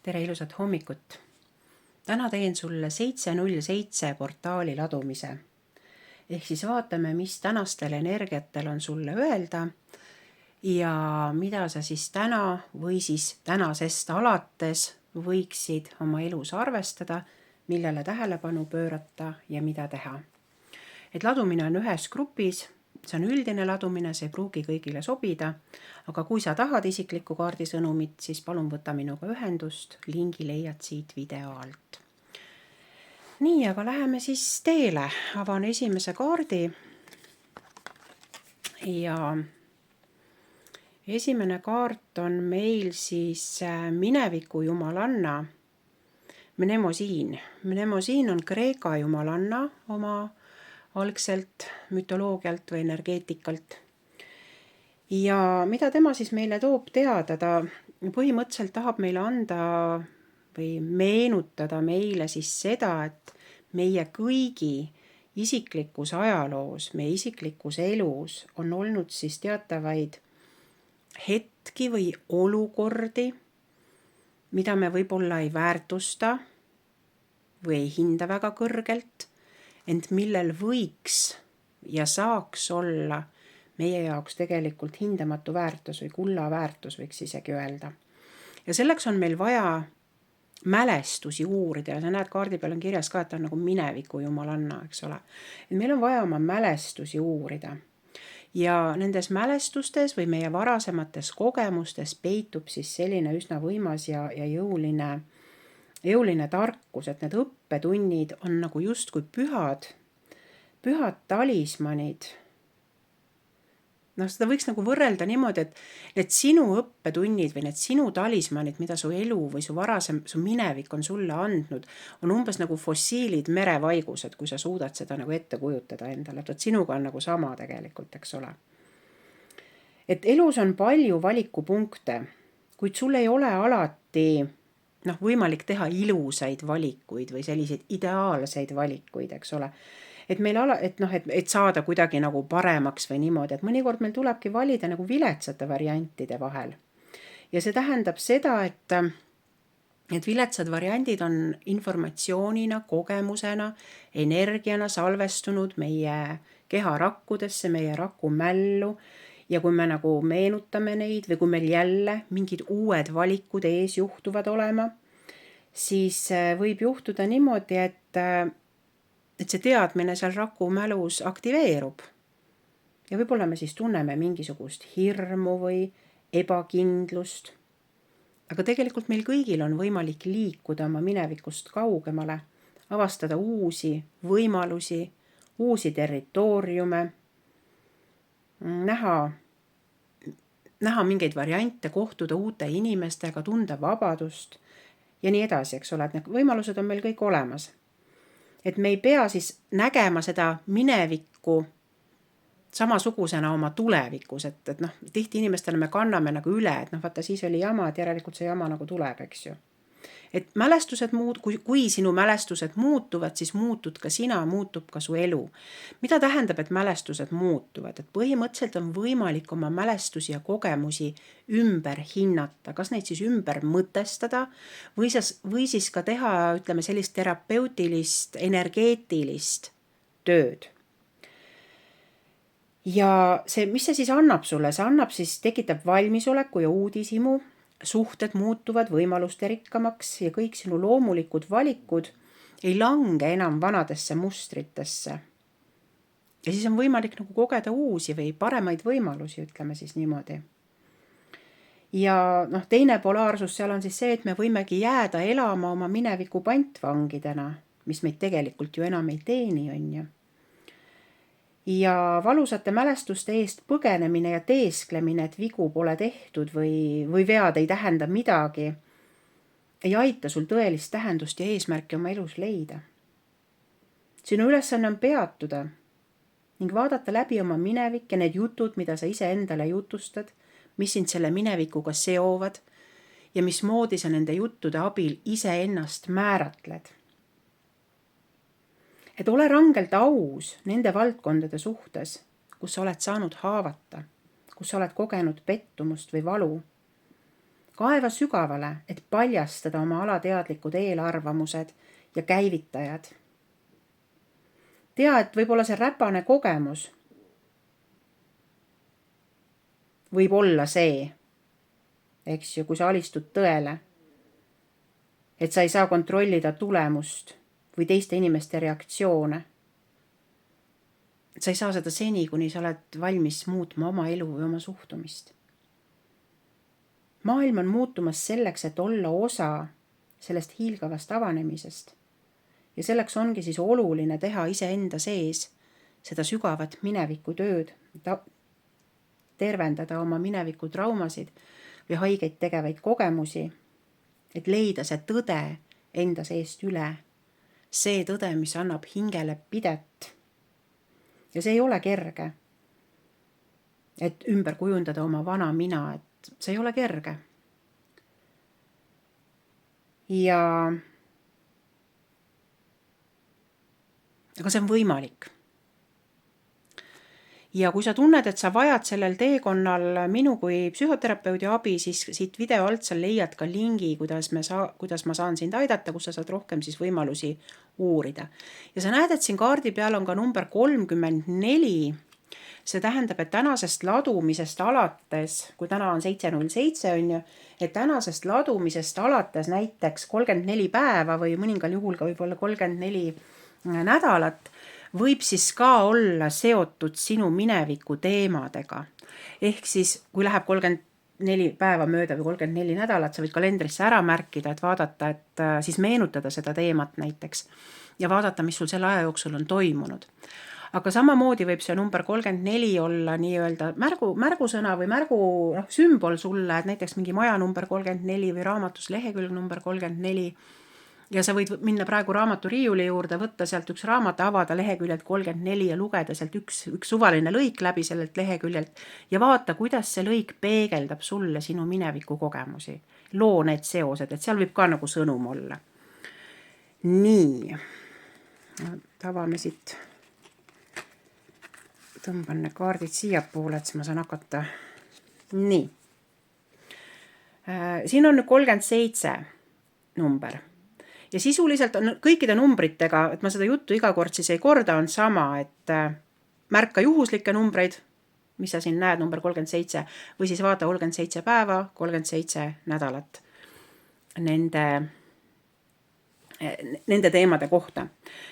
Tere ilusat hommikut! Täna teen sulle 707 portaali ladumise. Ehk siis vaatame, mis tänastel energiatel on sulle öelda ja mida sa siis täna või siis tänasest alates võiksid oma elus arvestada, millele tähelepanu pöörata ja mida teha. Et ladumine on ühes grupis, see on üldine ladumine, see ei pruugi kõigile sobida, aga kui sa tahad isiklikku kaardisõnumit, siis palun võta minuga ühendust, lingi leiad siit video alt. Nii, aga läheme siis teele. Avan esimese kaardi ja esimene kaart on meil siis mineviku jumalanna Mnemosiin. Mnemosiin on Kreeka jumalanna oma algselt mütoloogialt või energeetikalt. Ja mida tema siis meile toob teada? Ta põhimõtteliselt tahab meile anda või meenutada meile siis seda, et meie kõigi isiklikus ajaloos, meie isiklikus elus on olnud siis teatavaid hetki või olukordi, mida me võib-olla ei väärtusta või ei hinda väga kõrgelt, ent millel võiks ja saaks olla meie jaoks tegelikult hindamatu väärtus või kulla väärtus, võiks isegi öelda. Ja selleks on meil vaja mälestusi uurida ja sa näed, kaardi peal on kirjas ka, et ta on nagu mineviku jumalanna, eks ole. Et meil on vaja oma mälestusi uurida. Ja nendes mälestustes või meie varasemates kogemustes peitub siis selline üsna võimas ja jõuline tarkus, et need õppetunnid on nagu justkui pühad talismanid. Seda võiks nagu võrrelda niimoodi, et need sinu õppetunnid või need sinu talismanid, mida su elu või su minevik on sulle andnud, on umbes nagu fossiilid merevaigused, kui sa suudad seda nagu ette kujutada endale. Et sinuga on nagu sama tegelikult, eks ole. Et elus on palju valikupunkte, kuid sul ei ole alati võimalik teha ilusaid valikuid või selliseid ideaalseid valikuid, eks ole. Et saada kuidagi nagu paremaks või niimoodi, et mõnikord meil tulebki valida nagu viletsate variantide vahel. Ja see tähendab seda, et viletsad variandid on informatsioonina, kogemusena, energiana salvestunud meie keha rakkudesse, meie rakumällu. Ja kui me nagu meenutame neid või kui meil jälle mingid uued valikud ees juhtuvad olema, siis võib juhtuda niimoodi, et see teadmine seal rakumälus aktiveerub. Ja võib-olla me siis tunneme mingisugust hirmu või ebakindlust. Aga tegelikult meil kõigil on võimalik liikuda oma minevikust kaugemale, avastada uusi võimalusi, uusi territooriume, näha mingeid variante, kohtuda uute inimestega, tunda vabadust ja nii edasi, eks ole, et need võimalused on meil kõik olemas. Et me ei pea siis nägema seda minevikku samasugusena oma tulevikus, et tihti inimestele me kanname nagu üle, et vaata siis oli jama, et järelikult see jama nagu tuleb, eks ju. Et mälestused kui sinu mälestused muutuvad, siis muutud ka sina, muutub ka su elu. Mida tähendab, et mälestused muutuvad? Et põhimõtteliselt on võimalik oma mälestusi ja kogemusi ümber hinnata, kas neid siis ümber mõtestada või siis ka teha, ütleme, sellist terapeutilist, energeetilist tööd. Ja mis see siis annab sulle? See annab siis, tekitab valmisoleku ja uudishimu, suhted muutuvad võimaluste rikkamaks ja kõik sinu loomulikud valikud ei lange enam vanadesse mustritesse. Ja siis on võimalik nagu kogeda uusi või paremaid võimalusi, ütleme siis niimoodi. Ja teine polaarsus seal on siis see, et me võimegi jääda elama oma mineviku pantvangidena, mis meid tegelikult ju enam ei teeni, on ju. Ja valusate mälestuste eest põgenemine ja teesklemine, et vigu pole tehtud või vead ei tähenda midagi, ei aita sul tõelist tähendust ja eesmärki oma elus leida. Sinu ülesanne on peatuda ning vaadata läbi oma minevik ja need jutud, mida sa ise endale jutustad, mis sind selle minevikuga seovad ja mismoodi sa nende juttude abil ise ennast määratled. Et ole rangelt aus nende valdkondade suhtes, kus sa oled saanud haavata, kus sa oled kogenud pettumust või valu. Kaeva sügavale, et paljastada oma alateadlikud eelarvamused ja käivitajad. Tea, et võib-olla see räpane kogemus võib olla see, eks ju, kui sa alistud tõele, et sa ei saa kontrollida tulemust või teiste inimeste reaktsioone. Sa ei saa seda seni, kuni sa oled valmis muutma oma elu või oma suhtumist. Maailm on muutumas selleks, et olla osa sellest hiilgavast avanemisest. Ja selleks ongi siis oluline teha iseenda sees seda sügavat mineviku tööd, tervendada oma mineviku traumasid või haigeid tegevaid kogemusi, et leida see tõde enda seest üle. See tõde, mis annab hingele pidet. Ja see ei ole kerge, et ümber kujundada oma vana mina, et see ei ole kerge. Aga see on võimalik. Ja kui sa tunned, et sa vajad sellel teekonnal minu kui psühhoterapeudi abi, siis siit video alt sa leiad ka lingi, kuidas ma saan sind aidata, kus sa saad rohkem siis võimalusi uurida. Ja sa näed, et siin kaardi peal on ka number 34. See tähendab, et tänasest ladumisest alates, kui täna on 7.07 on ju, et tänasest ladumisest alates näiteks 34 päeva või mõningal juhul ka võib-olla 34 nädalat, võib siis ka olla seotud sinu mineviku teemadega. Ehk siis, kui läheb 34 päeva mööda või 34 nädalat, sa võid kalendrisse ära märkida, et vaadata, et siis meenutada seda teemat näiteks ja vaadata, mis sul selle aja jooksul on toimunud. Aga samamoodi võib see number 34 olla nii-öelda märgusõna või sümbol sulle, et näiteks mingi maja number 34 või raamatus lehekülg number 34. Ja sa võid minna praegu raamatu riiuli juurde, võtta sealt üks raamat, avada leheküljelt 34 ja lugeda sealt üks suvaline lõik läbi sellelt leheküljelt ja vaata, kuidas see lõik peegeldab sulle sinu mineviku kogemusi. Loo need seosed, et seal võib ka nagu sõnum olla. Nii, tavame siit. Tõmban need kaardid siia poole, et siis ma saan hakata. Nii. Siin on nüüd 37 number. Ja sisuliselt on kõikide numbritega, et ma seda juttu iga kord siis ei korda, on sama, et märka juhuslikke numbreid, mis sa siin näed, number 37, või siis vaata 37 päeva, 37 nädalat nende teemade kohta.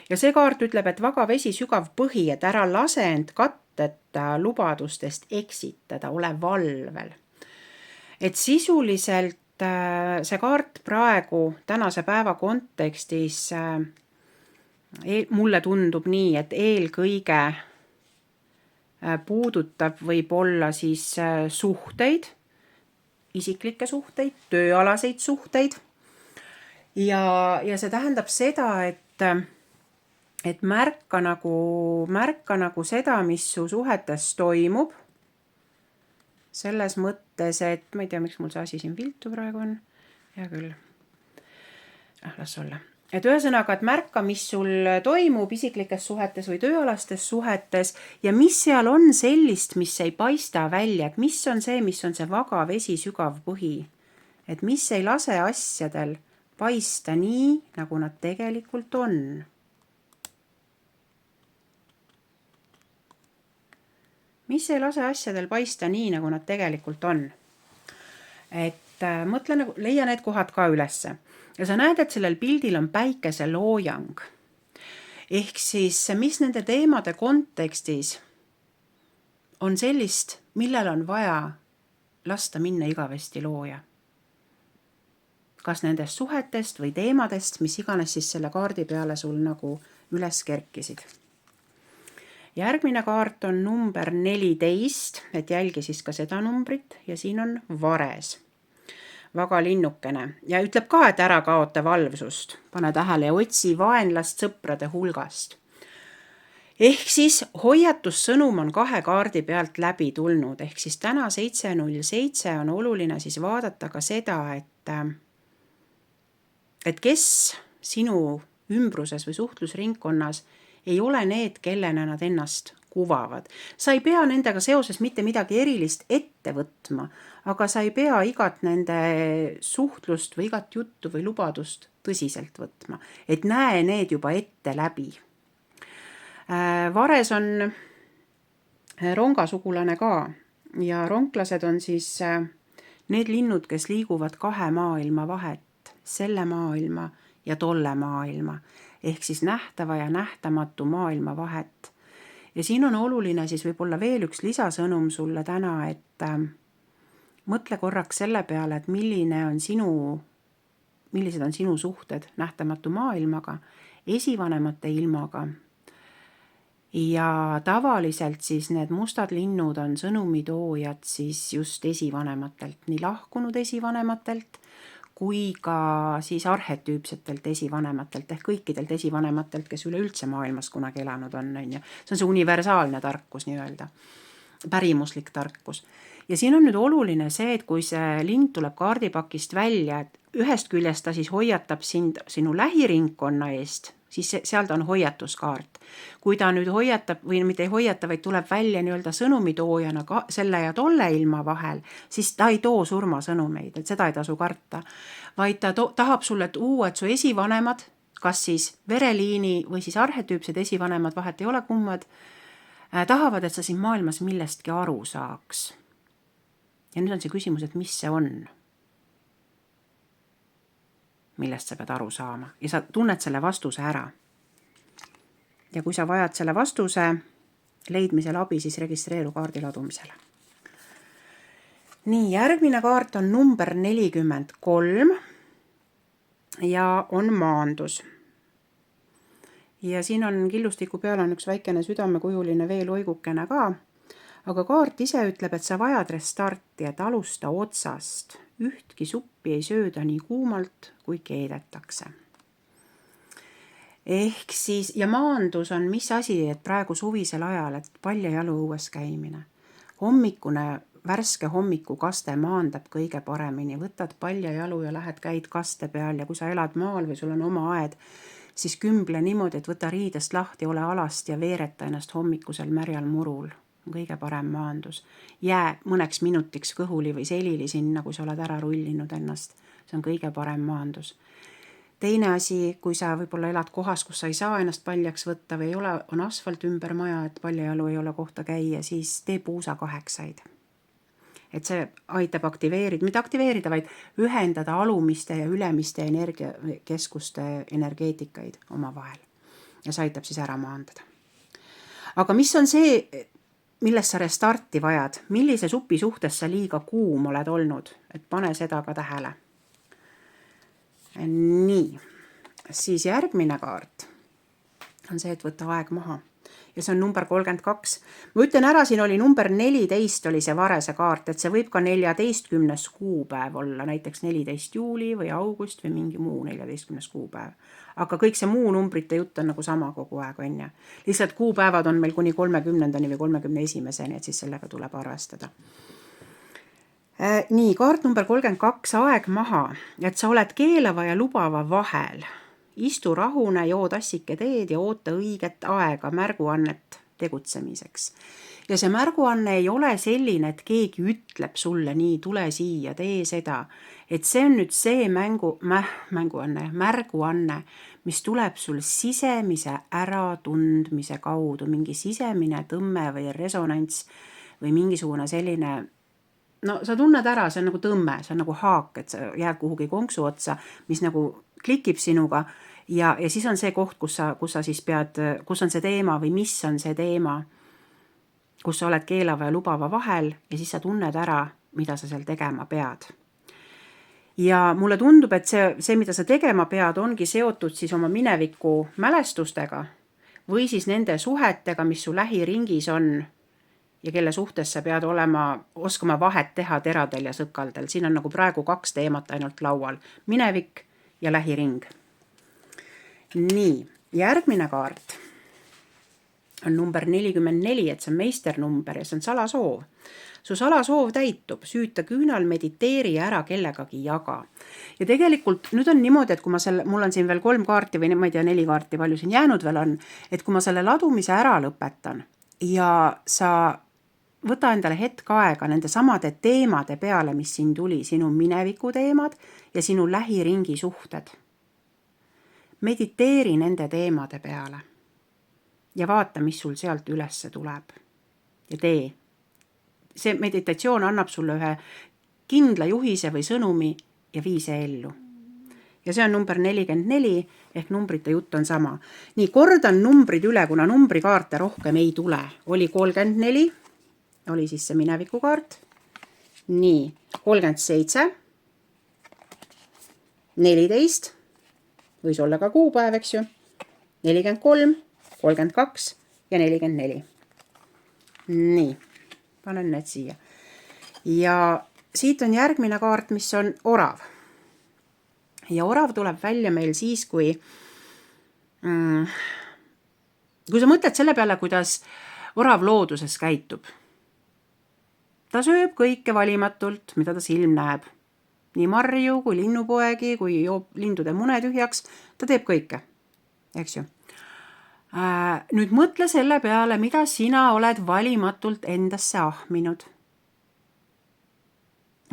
Ja see kaart ütleb, et vaga vesi, sügav põhi, et ära lase end katteta lubadustest eksitada, ole valvel. Et sisuliselt see kaart praegu tänase päeva kontekstis mulle tundub nii, et eelkõige puudutab võib-olla siis suhteid, isiklikke suhteid, tööalaseid suhteid. Ja see tähendab seda, et märka nagu seda, mis su suhetes toimub. Selles mõttes, et ma ei tea, miks mul see asi siin viltu praegu on. Hea küll. Las olla. Et ühesõnaga, et märka, mis sul toimub isiklikes suhetes või tööalastes suhetes ja mis seal on sellist, mis ei paista välja, et mis on see vaga vesi, sügav põhi. Et mis ei lase asjadel paista nii, nagu nad tegelikult on. Mis ei lase asjadel paista nii, nagu nad tegelikult on. Et mõtle, leia need kohad ka ülesse. Ja sa näed, et sellel pildil on päikese loojang. Ehk siis, mis nende teemade kontekstis on sellist, millel on vaja lasta minna igavesti looja. Kas nendest suhetest või teemadest, mis iganes siis selle kaardi peale sul nagu üles kerkisid. Järgmine kaart on number 14, et jälgi siis ka seda numbrit ja siin on vares. Vaga linnukene ja ütleb ka, et ära kaota valvsust. Pane tähele ja otsi vaenlast sõprade hulgast. Ehk siis hoiatussõnum on 2 kaardi pealt läbi tulnud. Ehk siis täna 7.07 on oluline siis vaadata ka seda, et kes sinu ümbruses või suhtlusringkonnas ei ole need, kellena nad ennast kuvavad. Sa ei pea nendega seoses mitte midagi erilist ette võtma, aga sa ei pea igat nende suhtlust või igat juttu või lubadust tõsiselt võtma. Et näe need juba ette läbi. Vares on rongasugulane ka ja ronklased on siis need linnud, kes liiguvad kahe maailma vahet, selle maailma ja tolle maailma, ehk siis nähtava ja nähtamatu maailma vahet. Ja siin on oluline siis võib-olla veel üks lisasõnum sulle täna, et mõtle korraks selle peale, et millised on sinu suhted nähtamatu maailmaga, esivanemate ilmaga. Ja tavaliselt siis need mustad linnud on sõnumitoojad siis just esivanematelt, nii lahkunud esivanematelt, kui ka siis arhetüüpsetelt esivanematelt ehk kõikidelt esivanematelt, kes üleüldse maailmas kunagi elanud on. See on see universaalne tarkus nii-öelda, pärimuslik tarkus. Ja siin on nüüd oluline see, et kui see lind tuleb kaardipakist välja, et ühest küljest ta siis hoiatab sind sinu lähiringkonna eest, siis seal ta on hoiatuskaart. Kui ta nüüd hoiatab või mitte ei hoiata, vaid tuleb välja nii-öelda sõnumitoojana selle ja tolle ilma vahel, siis ta ei too surmasõnumeid, et seda ei tasu karta. Vaid ta tahab sulle tuua, et su esivanemad, kas siis vereliini või siis arhetüüpsed esivanemad, vahet ei ole kummad, tahavad, et sa siin maailmas millestki aru saaks. Ja nüüd on see küsimus, et mis see on? Millest sa pead aru saama ja sa tunned selle vastuse ära. Ja kui sa vajad selle vastuse leidmisel abi, siis registreeru kaardi ladumisele. Nii, järgmine kaart on number 43 ja on maandus. Ja siin on killustiku peal on üks väikene südamekujuline veeloigukene ka, aga kaart ise ütleb, et sa vajad restarti, et alusta otsast. Ühtki suppi ei sööda nii kuumalt, kui keedetakse. Ehk siis, ja maandus on mis asi, et praegu suvisel ajal, et paljajalu õues käimine. Hommikune, värske hommikukaste maandab kõige paremini. Võtad paljajalu ja käid kaste peal ja kui sa elad maal või sul on oma aed, siis kümble niimoodi, et võta riidest lahti, ole alast ja veereta ennast hommikusel märjal murul. Kõige parem maandus. Jää mõneks minutiks kõhuli või selili sinna, kui sa oled ära rullinud ennast. See on kõige parem maandus. Teine asi, kui sa võib-olla elad kohas, kus sa ei saa ennast paljaks võtta või ei ole, on asfalt ümber maja, et paljajalu ei ole kohta käia, siis tee puusakaheksaid. Et see aitab aktiveerida, mitte aktiveerida, vaid ühendada alumiste ja ülemiste energiakeskuste energeetikaid oma vahel. Ja see aitab siis ära maandada. Aga mis on see, millest sa restarti vajad? Millise supi suhtes sa liiga kuum oled olnud? Et pane seda ka tähele. Nii, siis järgmine kaart on see, et võtta aeg maha. Ja see on number 32. Ma ütlen ära, siin oli number 14 oli see varese kaart, et see võib ka 14. kuupäev olla, näiteks 14 juuli või august või mingi muu 14. kuupäev. Aga kõik see muu numbrite jutt on nagu sama kogu aeg, on ja. Lihtsalt kuupäevad on meil kuni 30. või 31. et siis sellega tuleb arvestada. Nii, kaart number 32, aeg maha, et sa oled keelava ja lubava vahel. Istu rahune, joo tassike teed ja oota õiget aega märguannet tegutsemiseks. Ja see märguanne ei ole selline, et keegi ütleb sulle nii, tule siia, tee seda. Et see on nüüd see märguanne, mis tuleb sul sisemise äratundmise kaudu, mingi sisemine tõmme või resonants või mingisugune selline, no sa tunned ära, see on nagu tõmme, see on nagu haak, et sa jääd kuhugi konksu otsa, mis nagu klikib sinuga ja siis on see koht, kus sa siis pead, kus on see teema või mis on see teema, kus sa oled keelava ja lubava vahel ja siis sa tunned ära, mida sa seal tegema pead. Ja mulle tundub, et see, mida sa tegema pead, ongi seotud siis oma mineviku mälestustega või siis nende suhetega, mis su lähiringis on ja kelle suhtes sa pead oskama vahet teha teradel ja sõkaldel. Siin on nagu praegu 2 teemat ainult laual. Minevik ja lähiring. Nii, järgmine kaart on number 44, et see on meisternumber ja see on salasoov. Su salasoov täitub, süüta küünal, mediteeri ja ära kellegagi jaga. Ja tegelikult nüüd on niimoodi, et kui mul on siin veel 3 kaarti või ma ei tea 4 kaarti, palju siin jäänud veel on, et kui ma selle ladumise ära lõpetan, ja sa võta endale hetk aega nende samade teemade peale, mis siin tuli, sinu mineviku teemad ja sinu lähiringi suhted. Mediteeri nende teemade peale ja vaata, mis sul sealt ülesse tuleb ja tee. See meditatsioon annab sulle ühe kindla juhise või sõnumi ja vii see ellu. Ja see on number 44 ehk numbrite jutt on sama. Nii, kordan numbrid üle, kuna numbrikaarte rohkem ei tule. Oli 34, oli siis see minevikukaart. Nii, 37, 14, võis olla ka kuupäev, eks ju, 43, 32 ja 44. Nii, panen need siia. Ja siit on järgmine kaart, mis on orav. Ja orav tuleb välja meil siis, kui sa mõtled selle peale, kuidas orav looduses käitub. Ta sööb kõike valimatult, mida ta silm näeb. Nii marju kui linnupoegi, kui joob lindude mune tühjaks, ta teeb kõike, eks ju. Nüüd mõtle selle peale, mida sina oled valimatult endasse ahminud.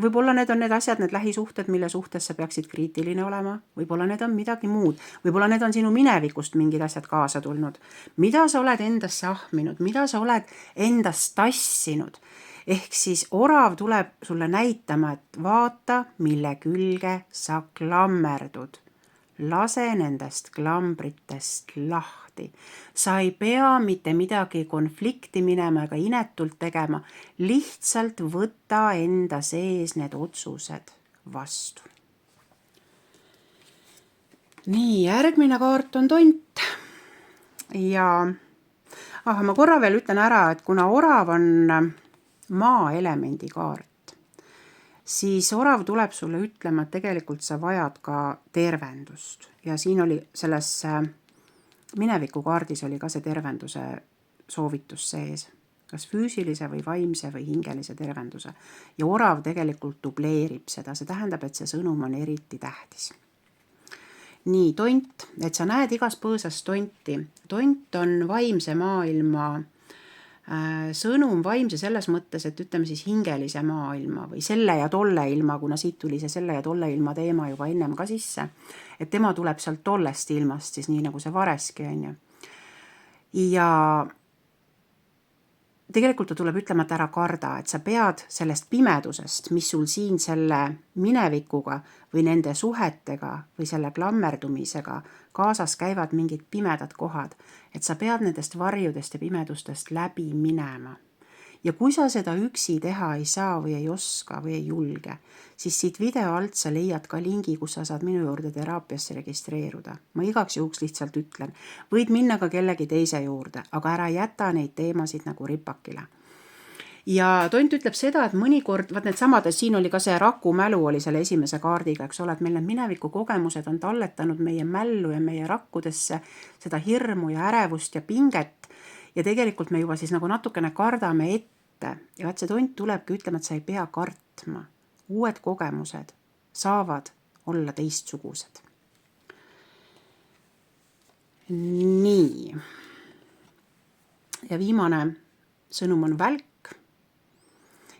Võib-olla need on need asjad, need lähisuhted, mille suhtes sa peaksid kriitiline olema. Võib-olla need on midagi muud. Võib-olla need on sinu minevikust mingid asjad kaasa tulnud. Mida sa oled endasse ahminud? Mida sa oled endast tassinud? Ehk siis orav tuleb sulle näitama, et vaata, mille külge sa klammerdud. Lase nendest klambritest lahti. Sa ei pea mitte midagi konflikti minema ega inetult tegema. Lihtsalt võta enda sees need otsused vastu. Nii, järgmine kaart on tont. Ja ma korra veel ütlen ära, et kuna orav on maaelemendi kaart, siis orav tuleb sulle ütlema, et tegelikult sa vajad ka tervendust. Ja siin oli selles minevikukaardis oli ka see tervenduse soovitus sees. Kas füüsilise või vaimse või hingelise tervenduse. Ja orav tegelikult dubleerib seda. See tähendab, et see sõnum on eriti tähtis. Nii, tont. Et sa näed igas põõsas tonti. Tont on vaimse maailma sõnum vaimse selles mõttes, et ütleme siis hingelise maailma või selle ja tolle ilma, kuna siit tuli see selle ja tolle ilma teema juba ennem ka sisse, et tema tuleb sealt tollest ilmast, siis nii nagu see vareski on ju. Ja tegelikult ta tuleb ütlema, et ära karda, et sa pead sellest pimedusest, mis sul siin selle minevikuga või nende suhetega või selle klammerdumisega kaasas käivad mingid pimedad kohad, et sa pead nendest varjudest ja pimedustest läbi minema. Ja kui sa seda üksi teha ei saa või ei oska või ei julge, siis siit video alt sa leiad ka lingi, kus sa saad minu juurde teraapiasse registreeruda. Ma igaks juhuks lihtsalt ütlen, võid minna ka kellegi teise juurde, aga ära jäta neid teemasid nagu ripakile. Ja tont ütleb seda, et mõnikord, vaat need samad, siin oli ka see rakumälu oli selle esimese kaardiga, eks ole, et meil need mineviku kogemused on talletanud meie mällu ja meie rakkudesse seda hirmu ja ärevust ja pinget. Ja tegelikult me juba siis nagu natukene kardame ette ja vaat see tont tulebki ütlema, et sa ei pea kartma. Uued kogemused saavad olla teistsugused. Nii. Ja viimane sõnum on välk.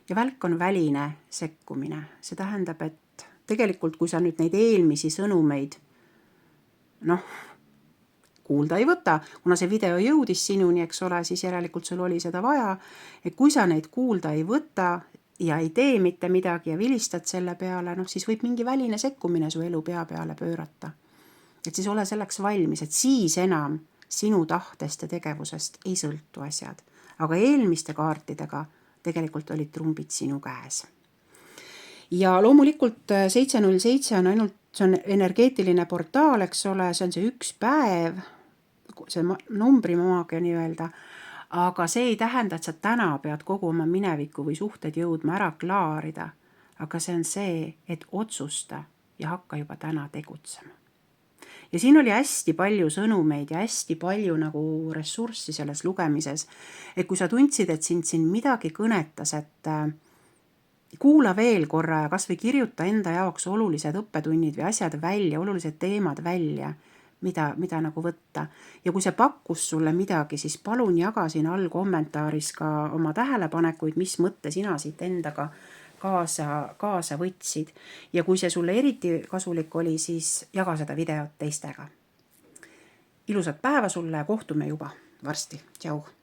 Ja välk on väline sekkumine. See tähendab, et tegelikult kui sa nüüd neid eelmisi sõnumeid kuulda ei võta, kuna see video jõudis sinuni, eks ole, siis järelikult sul oli seda vaja, et kui sa neid kuulda ei võta ja ei tee mitte midagi ja vilistad selle peale, siis võib mingi väline sekkumine su elu pea peale pöörata. Et siis ole selleks valmis, et siis enam sinu tahtest ja tegevusest ei sõltu asjad. Aga eelmiste kaartidega tegelikult olid trumbid sinu käes. Ja loomulikult 707 on ainult, see on energeetiline portaal, eks ole, see on see üks päev, see numbrimaagia nii-öelda, aga see ei tähenda, et sa täna pead kogu oma mineviku või suhted jõudma ära klaarida, aga see on see, et otsusta ja hakka juba täna tegutsema. Ja siin oli hästi palju sõnumeid ja hästi palju nagu ressurssi selles lugemises, et kui sa tundsid, et siin midagi kõnetas, et kuula veel korra ja kas või kirjuta enda jaoks olulised õppetunnid või asjad välja, olulised teemad välja, mida nagu võtta. Ja kui see pakkus sulle midagi, siis palun jaga siin all kommentaaris ka oma tähelepanekuid, mis mõtte sina siit endaga kaasa võtsid. Ja kui see sulle eriti kasulik oli, siis jaga seda videot teistega. Ilusat päeva sulle ja kohtume juba varsti. Tšau!